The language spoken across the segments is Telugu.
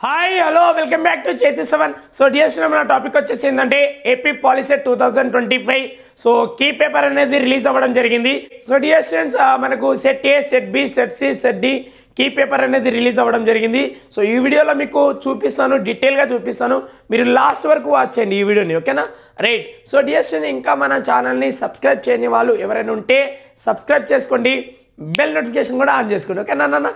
Hi hello welcome back to చేతి7. సో డియర్ మన టాపిక్ వచ్చేసి ఏంటంటే AP polycet 2025 so key paper అనేది రిలీజ్ అవ్వడం జరిగింది. సో డియర్ స్టూడెంట్స్ మనకు set A, set B, set C, set D key paper అనేది రిలీజ్ అవ్వడం జరిగింది. సో ఈ వీడియోలో మీకు చూపిస్తాను, డీటెయిల్గా చూపిస్తాను, మీరు లాస్ట్ వరకు వాచ్ చేయండి ఈ వీడియోని, ఓకేనా? రైట్. సో డియర్ స్టూడెంట్స్ ఇంకా మన ఛానల్ని సబ్స్క్రైబ్ చేయని వాళ్ళు ఎవరైనా ఉంటే సబ్స్క్రైబ్ చేసుకోండి, బెల్ నోటిఫికేషన్ కూడా ఆన్ చేసుకోండి, ఓకేనా నాన్న?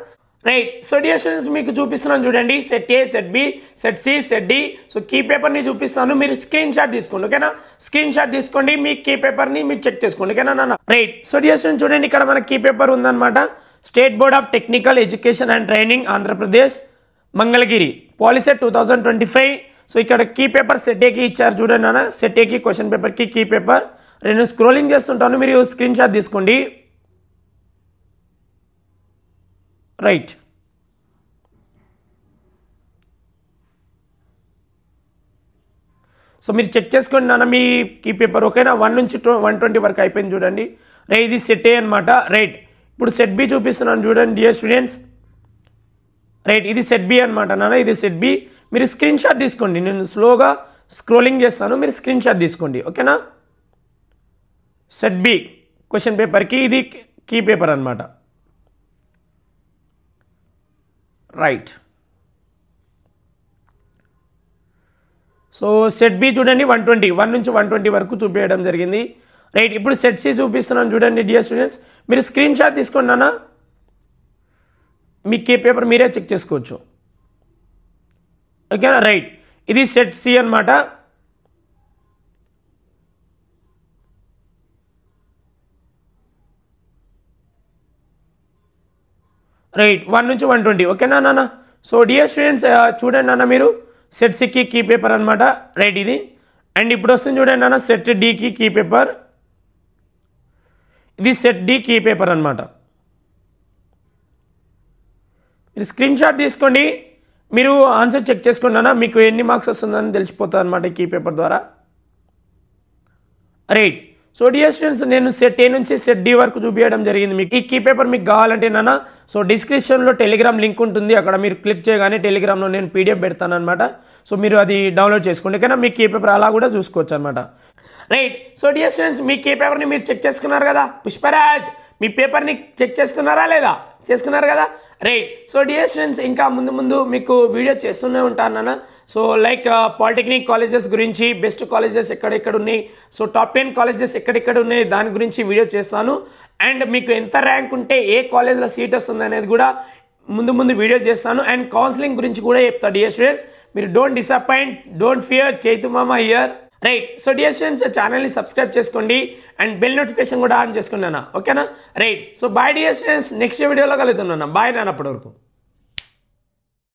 రైట్. సో డియర్ స్టూడెంట్స్ మీకు చూపిస్తున్నాను చూడండి, set A, set B, set C, set D. So key పేపర్ని చూపిస్తాను, మీరు స్క్రీన్ షాట్ తీసుకోండి, ఓకేనా? స్క్రీన్ షాట్ తీసుకోండి, మీ కీ పేపర్ని మీరు చెక్ చేసుకోండి, ఓకేనా నాన్న? రైట్. సో డియర్ స్టూడెంట్స్ చూడండి, ఇక్కడ మన కీ పేపర్ ఉందన్నమాట. State board of technical education and training Andhra Pradesh Mangalagiri POLYCET 2025. So ఇక్కడ కీ పేపర్ సెట్ ఏకి ఇచ్చారు చూడండి నాన్న. సెట్ ఏకి క్వశ్చన్ పేపర్కి కీ పేపర్ నేను స్క్రోలింగ్ చేస్తుంటాను, మీరు స్క్రీన్ షాట్ తీసుకోండి. రైట్. సో మీరు చెక్ చేసుకోండి నాన్న మీ కీ పేపర్, ఓకేనా? 1 నుంచి 120 వరకు అయిపోయింది చూడండి. రైట్, ఇది సెట్ ఏ అనమాట. రైట్, ఇప్పుడు సెట్ బి చూపిస్తున్నాను చూడండి డియర్ స్టూడెంట్స్. రైట్, ఇది సెట్ బి అనమాట నాన్న, ఇది సెట్ బి. మీరు స్క్రీన్ షాట్ తీసుకోండి, నేను స్లోగా స్క్రోలింగ్ చేస్తాను, మీరు స్క్రీన్ షాట్ తీసుకోండి, ఓకేనా? సెట్ బి క్వశ్చన్ పేపర్కి ఇది కీ పేపర్ అనమాట. రైట్. సో సెట్ బి చూడండి 1 నుంచి 120 వరకు చూపించడం జరిగింది. రైట్, ఇప్పుడు సెట్ సి చూపిస్తున్నాను చూడండి డియర్ స్టూడెంట్స్, మీరు స్క్రీన్ షాట్ తీసుకోండి అన్న, మీ కీ పేపర్ మీరే చెక్ చేసుకోవచ్చు, ఓకేనా? రైట్, ఇది సెట్ సి అనమాట. రైట్, 1 నుంచి 120, ఓకేనా నాన్న? సో డియర్ స్టూడెంట్స్ చూడండి నాన్న, మీరు సెట్ సికి కీ పేపర్ అనమాట. రైట్, ఇది. అండ్ ఇప్పుడు వస్తుంది చూడండి నాన్న, సెట్ డికి కీ పేపర్, ఇది సెట్ డి కీ పేపర్ అనమాట. మీరు స్క్రీన్ షాట్ తీసుకోండి, మీరు ఆన్సర్ చెక్ చేసుకోండి అన్న, మీకు ఎన్ని మార్క్స్ వస్తుందని తెలిసిపోతుంది అనమాట ఈ కీ పేపర్ ద్వారా. రైట్. సో డియర్ స్టూడెంట్స్ నేను సెట్ ఏ నుంచి సెట్ డి వరకు చూపించడం జరిగింది. మీకు ఈ కీ పేపర్ మీకు కావాలంటే నాన్న, సో డిస్క్రిప్షన్లో టెలిగ్రామ్ లింక్ ఉంటుంది, అక్కడ మీరు క్లిక్ చేయగానే టెలిగ్రామ్లో నేను పీడిఎఫ్ పెడతాను అనమాట. సో మీరు అది డౌన్లోడ్ చేసుకోండి, కానీ మీ కీ పేపర్ అలా కూడా చూసుకోవచ్చు అనమాట. రైట్. సో డియర్ స్టూడెంట్స్ మీ కీ పేపర్ని మీరు చెక్ చేసుకున్నారు కదా? పుష్పరాజ్ మీ పేపర్ని చెక్ చేసుకున్నారా లేదా? చేసుకున్నారు కదా? రైట్. సో డియర్ స్టూడెంట్స్ ఇంకా ముందు మీకు వీడియో చేస్తూనే ఉంటాను నాన్న. సో లైక్ పాలిటెక్నిక్ కాలేజెస్ గురించి, బెస్ట్ కాలేజెస్ ఎక్కడెక్కడ ఉన్నాయి, సో టాప్ 10 కాలేజెస్ ఎక్కడెక్కడ ఉన్నాయి దాని గురించి వీడియో చేస్తాను. అండ్ మీకు ఎంత ర్యాంక్ ఉంటే ఏ కాలేజ్లో సీట్ వస్తుంది అనేది కూడా ముందు వీడియో చేస్తాను. అండ్ కౌన్సిలింగ్ గురించి కూడా చెప్తాను డియర్ స్టూడెంట్స్. మీరు don't disappoint, don't fear, Chaitu మామ here. Right. So dear students ఛానల్ని సబ్స్క్రైబ్ చేసుకోండి అండ్ బెల్ నోటిఫికేషన్ కూడా ఆన్ చేసుకున్నాను, ఓకేనా? Right. So bye dear students, next వీడియోలో కలుగుతున్నాను. బాయ్ నాన్న, అప్పటి వరకు.